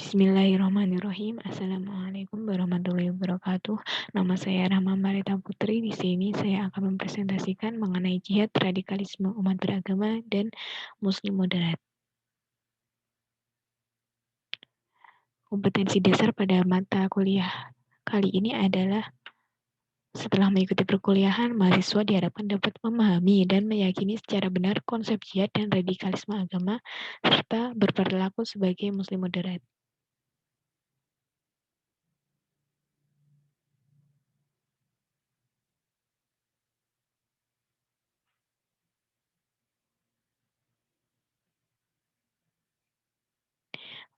Bismillahirrahmanirrahim. Assalamualaikum warahmatullahi wabarakatuh. Nama saya Rahma Marita Putri. Di sini saya akan mempresentasikan mengenai jihad, radikalisme umat beragama, dan Muslim moderat. Kompetensi dasar pada mata kuliah kali ini adalah setelah mengikuti perkuliahan, mahasiswa diharapkan dapat memahami dan meyakini secara benar konsep jihad dan radikalisme agama, serta berperilaku sebagai Muslim moderat.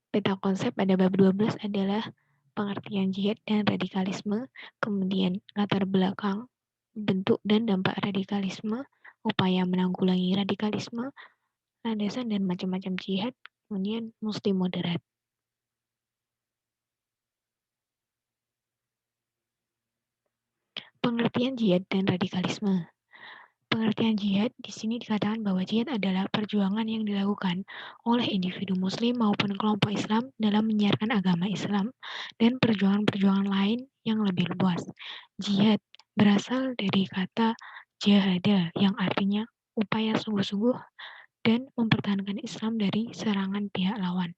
Peta konsep pada bab 12 adalah pengertian jihad dan radikalisme, kemudian latar belakang, bentuk dan dampak radikalisme, upaya menanggulangi radikalisme, landasan dan macam-macam jihad, kemudian Muslim moderat. Pengertian jihad dan radikalisme. Pengertian jihad di sini dikatakan bahwa jihad adalah perjuangan yang dilakukan oleh individu muslim maupun kelompok Islam dalam menyiarkan agama Islam dan perjuangan-perjuangan lain yang lebih luas. Jihad berasal dari kata jahada yang artinya upaya sungguh-sungguh dan mempertahankan Islam dari serangan pihak lawan.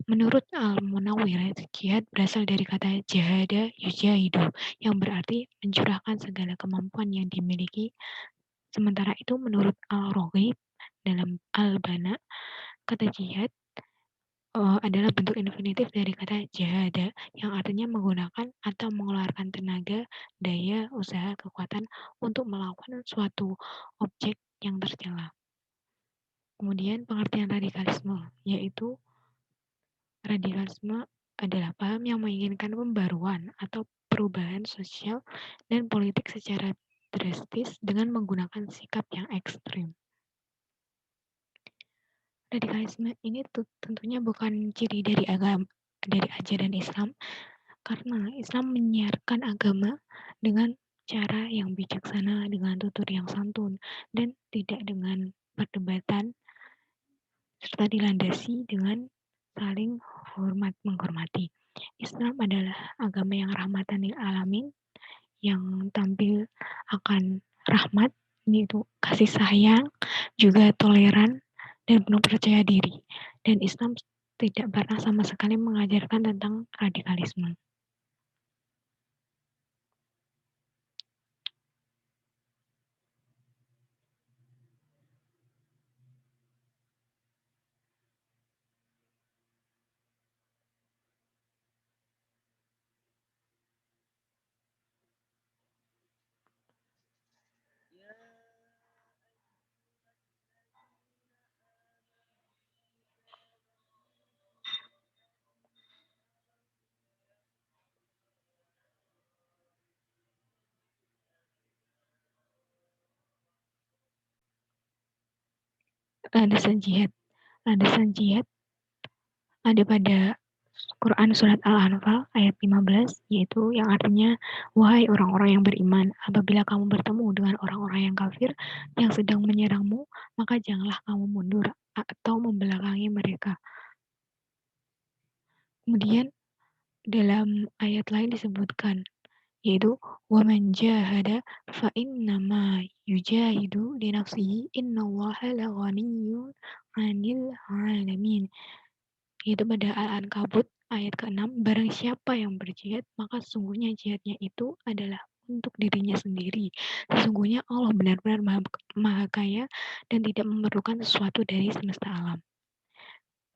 Menurut Al-Munawwir, jihad berasal dari kata jahada yujahidu yang berarti mencurahkan segala kemampuan yang dimiliki. Sementara itu menurut Al-Raghib dalam Al-Bana, kata jihad adalah bentuk infinitif dari kata jahada yang artinya menggunakan atau mengeluarkan tenaga, daya, usaha, kekuatan untuk melakukan suatu objek yang tercela. Kemudian pengertian radikalisme, yaitu radikalisme adalah paham yang menginginkan pembaruan atau perubahan sosial dan politik secara drastis dengan menggunakan sikap yang ekstrim. Radikalisme ini tentunya bukan ciri dari ajaran Islam, karena Islam menyiarkan agama dengan cara yang bijaksana, dengan tutur yang santun, dan tidak dengan perdebatan, serta dilandasi dengan saling hormat menghormati. Islam adalah agama yang rahmatan lil alamin, yang tampil akan rahmat, yaitu kasih sayang, juga toleran, dan penuh percaya diri. Dan Islam tidak pernah sama sekali mengajarkan tentang radikalisme. Landasan jihad. Landasan jihad ada pada Quran Surat Al-Anfal ayat 15, yaitu yang artinya, wahai orang-orang yang beriman, apabila kamu bertemu dengan orang-orang yang kafir yang sedang menyerangmu, maka janganlah kamu mundur atau membelakangi mereka. Kemudian dalam ayat lain disebutkan, yaitu وَمَنْ جَاهَدَ فَإِنَّمَا يُجَاهِدُ لِنَفْسِهِ إِنَّ اللَّهَ لَغَنِيٌّ عَنِ الْعَالَمِينَ. Yaitu pada Al-Ankabut ayat ke-6, barang siapa yang berjihad, maka sesungguhnya jihadnya itu adalah untuk dirinya sendiri. Sesungguhnya Allah benar-benar maha kaya dan tidak memerlukan sesuatu dari semesta alam.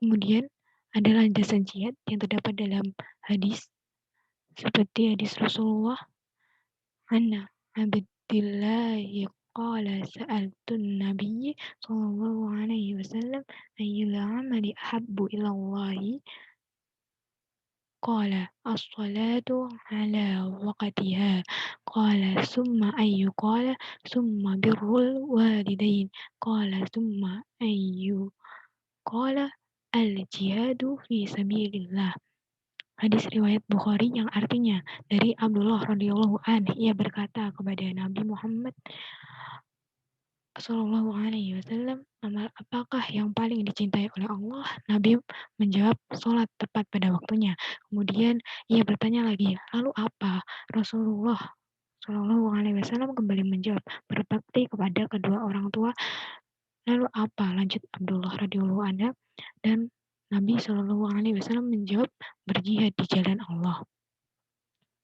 Kemudian ada landasan jihad yang terdapat dalam hadis, seperti hadis Rasulullah, Anna Abdillahi qala sa'altun Nabi sallallahu alaihi wasallam ayyul amali ahabbu ila Allahi qala as-salatu ala waqtiha qala summa ayyu qala summa birrul walidain qala summa ayyu qala al-jihadu fi sabilillah. Hadis riwayat Bukhari yang artinya dari Abdullah radhiyallahu anhu, ia berkata kepada Nabi Muhammad, Shallallahu Alaihi Wasallam, apakah yang paling dicintai oleh Allah? Nabi menjawab, sholat tepat pada waktunya. Kemudian ia bertanya lagi, lalu apa? Rasulullah Shallallahu Alaihi Wasallam kembali menjawab, berbakti kepada kedua orang tua. Lalu apa? Lanjut Abdullah radhiyallahu anhu, dan Nabi Shallallahu Alaihi Wasallam menjawab, berjihad di jalan Allah.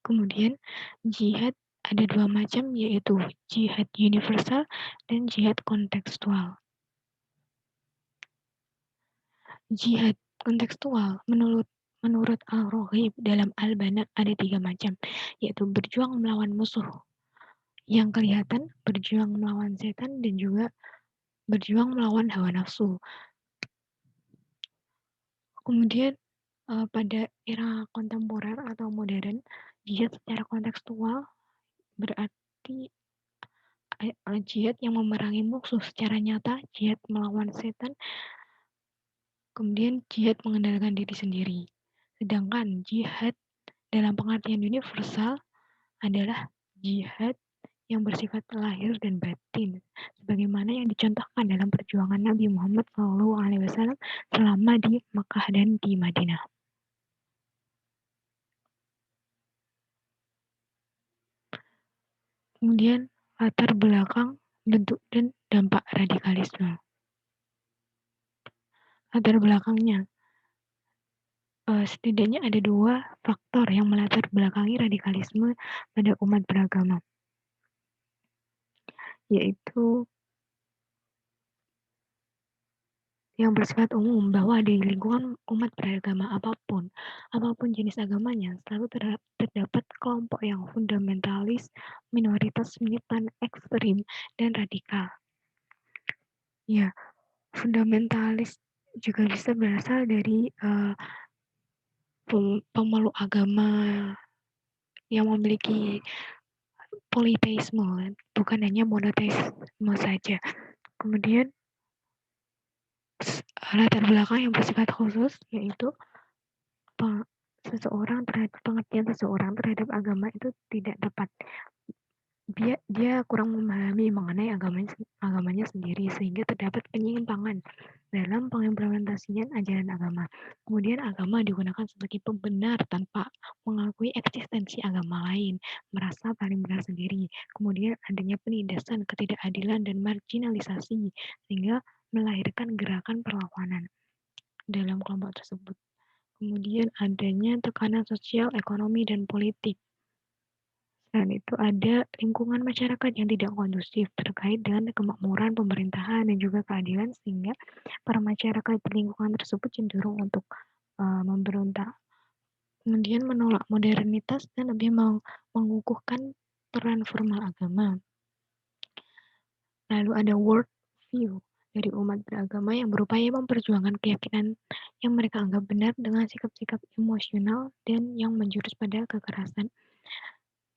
Kemudian jihad ada dua macam, yaitu jihad universal dan jihad kontekstual. Jihad kontekstual menurut Al-Raghib dalam Al-Bana ada tiga macam, yaitu berjuang melawan musuh yang kelihatan, berjuang melawan setan, dan juga berjuang melawan hawa nafsu. Kemudian pada era kontemporer atau modern, jihad secara kontekstual berarti jihad yang memerangi musuh secara nyata, jihad melawan setan, kemudian jihad mengendalikan diri sendiri. Sedangkan jihad dalam pengertian universal adalah jihad yang bersifat lahir dan batin, sebagaimana yang dicontohkan dalam perjuangan Nabi Muhammad SAW selama di Makkah dan di Madinah. Kemudian latar belakang, bentuk, dan dampak radikalisme. Latar belakangnya, setidaknya ada dua faktor yang melatar belakangi radikalisme pada umat beragama, yaitu yang bersifat umum bahwa di lingkungan umat beragama apapun jenis agamanya, selalu terdapat kelompok yang fundamentalis, minoritas, militan, ekstrim, dan radikal. Ya, fundamentalis juga bisa berasal dari pemeluk agama yang memiliki politeisme, bukan hanya monoteisme saja. Kemudian latar belakang yang bersifat khusus, yaitu pengertian seseorang terhadap agama itu tidak tepat. Dia kurang memahami mengenai agamanya sendiri, sehingga terdapat penyimpangan dalam pengimplementasian ajaran agama. Kemudian agama digunakan sebagai pembenar tanpa mengakui eksistensi agama lain, merasa paling benar sendiri. Kemudian adanya penindasan, ketidakadilan, dan marginalisasi, sehingga melahirkan gerakan perlawanan dalam kelompok tersebut. Kemudian adanya tekanan sosial, ekonomi, dan politik. Selain itu ada lingkungan masyarakat yang tidak kondusif terkait dengan kemakmuran pemerintahan dan juga keadilan, sehingga para masyarakat di lingkungan tersebut cenderung untuk memberontak. Kemudian menolak modernitas dan lebih mengukuhkan peran formal agama. Lalu ada world view dari umat beragama yang berupaya memperjuangkan keyakinan yang mereka anggap benar dengan sikap-sikap emosional dan yang menjurus pada kekerasan.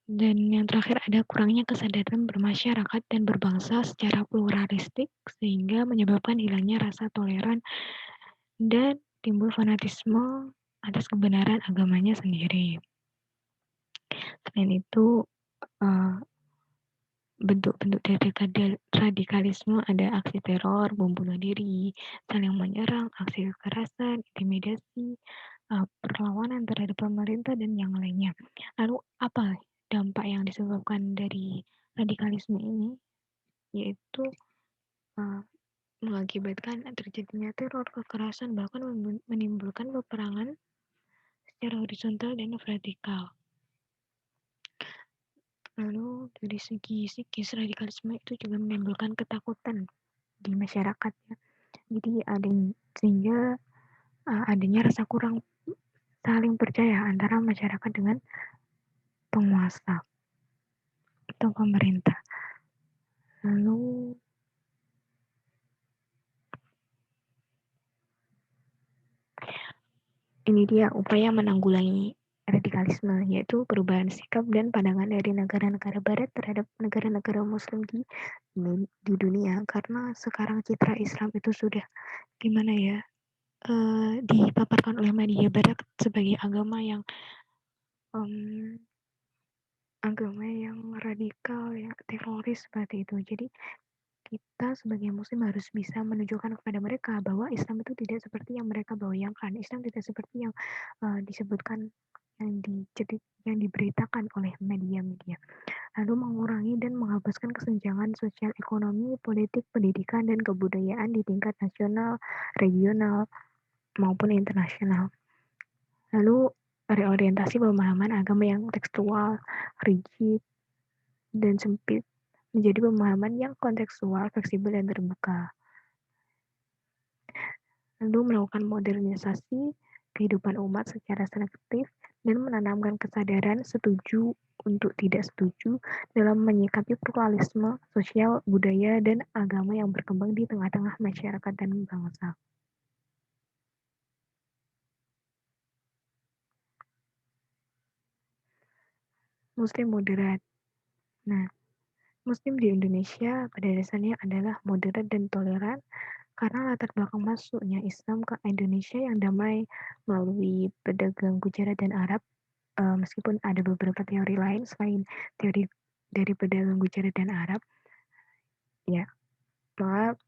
Dan yang terakhir ada kurangnya kesadaran bermasyarakat dan berbangsa secara pluralistik, sehingga menyebabkan hilangnya rasa toleran dan timbul fanatisme atas kebenaran agamanya sendiri. Selain itu, bentuk-bentuk dari radikalisme ada aksi teror, bom bunuh diri, saling menyerang, aksi kekerasan, intimidasi, perlawanan terhadap pemerintah, dan yang lainnya. Lalu apa dampak yang disebabkan dari radikalisme ini? Yaitu mengakibatkan terjadinya teror, kekerasan, bahkan menimbulkan peperangan secara horizontal dan vertikal. Lalu dari segi psikis, radikalisme itu juga menimbulkan ketakutan di masyarakat, ya. Jadi sehingga adanya rasa kurang saling percaya antara masyarakat dengan penguasa atau pemerintah. Lalu ini dia upaya menanggulangi radikalisme, yaitu perubahan sikap dan pandangan dari negara-negara barat terhadap negara-negara muslim di dunia, karena sekarang citra Islam itu sudah gimana ya, dipaparkan oleh media barat sebagai agama yang radikal, yang teroris seperti itu. Jadi kita sebagai muslim harus bisa menunjukkan kepada mereka bahwa Islam itu tidak seperti yang mereka bayangkan. Islam tidak seperti yang disebutkan, yang diberitakan oleh media-media. Lalu mengurangi dan menghapuskan kesenjangan sosial ekonomi, politik, pendidikan, dan kebudayaan di tingkat nasional, regional, maupun internasional. Lalu reorientasi pemahaman agama yang tekstual, rigid, dan sempit menjadi pemahaman yang kontekstual, fleksibel, dan terbuka. Lalu melakukan modernisasi kehidupan umat secara selektif dan menanamkan kesadaran setuju untuk tidak setuju dalam menyikapi pluralisme sosial, budaya, dan agama yang berkembang di tengah-tengah masyarakat dan bangsa. Muslim moderat. Nah, Muslim di Indonesia pada dasarnya adalah moderat dan toleran karena latar belakang masuknya Islam ke Indonesia yang damai melalui pedagang Gujarat dan Arab. Meskipun ada beberapa teori lain selain teori dari pedagang Gujarat dan Arab, ya, maka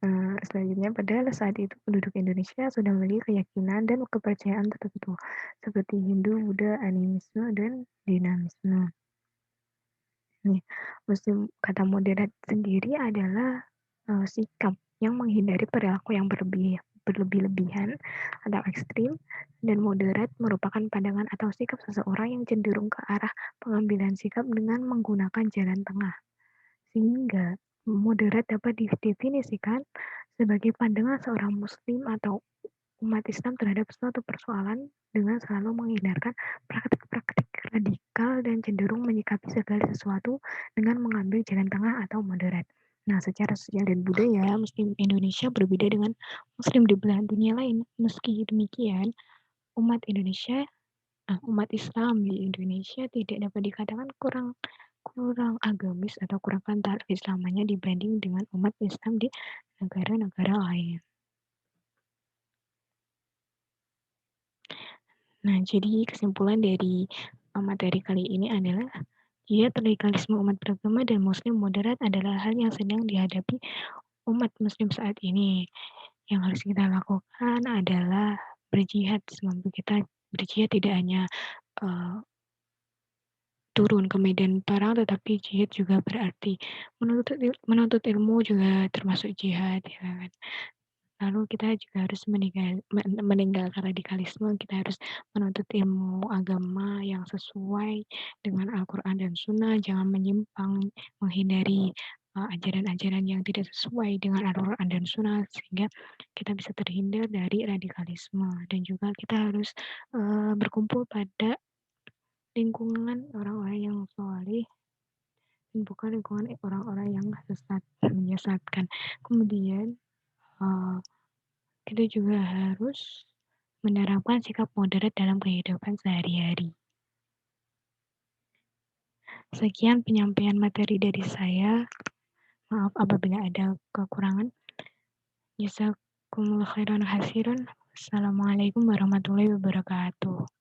selanjutnya pada saat itu penduduk Indonesia sudah memiliki keyakinan dan kepercayaan tertentu seperti Hindu, Buddha, animisme, dan dinamisme. Nih, Muslim kata moderat sendiri adalah sikap yang menghindari perilaku yang berlebih-lebihan atau ekstrim, dan moderat merupakan pandangan atau sikap seseorang yang cenderung ke arah pengambilan sikap dengan menggunakan jalan tengah. Sehingga moderat dapat didefinisikan sebagai pandangan seorang muslim atau umat Islam terhadap suatu persoalan dengan selalu menghindarkan praktik-praktik radikal dan cenderung menyikapi segala sesuatu dengan mengambil jalan tengah atau moderat. Nah, secara sosial dan budaya, Muslim Indonesia berbeda dengan Muslim di belahan dunia lain. Meski demikian, umat Indonesia, umat Islam di Indonesia tidak dapat dikatakan kurang kurang agamis atau kurang kental keislamannya dibanding dengan umat Islam di negara-negara lain. Nah, jadi kesimpulan dari materi kali ini adalah jihad radikalisme umat beragama dan muslim moderat adalah hal yang sedang dihadapi umat muslim saat ini. Yang harus kita lakukan adalah berjihad. Semampu kita berjihad tidak hanya uh, turun ke medan perang, tetapi jihad juga berarti menuntut ilmu juga termasuk jihad, ya kan? Lalu kita juga harus meninggalkan radikalisme, kita harus menuntut ilmu agama yang sesuai dengan Al-Quran dan Sunnah, jangan menyimpang, menghindari ajaran-ajaran yang tidak sesuai dengan Al-Quran dan Sunnah, sehingga kita bisa terhindar dari radikalisme. Dan juga kita harus berkumpul pada lingkungan orang-orang yang soleh, dan bukan lingkungan orang-orang yang sesat, menyesatkan. Kemudian, uh, kita juga harus menerapkan sikap moderat dalam kehidupan sehari-hari. Sekian penyampaian materi dari saya. Maaf apabila ada kekurangan. Jazakumullah khairan hasiran. Assalamualaikum warahmatullahi wabarakatuh.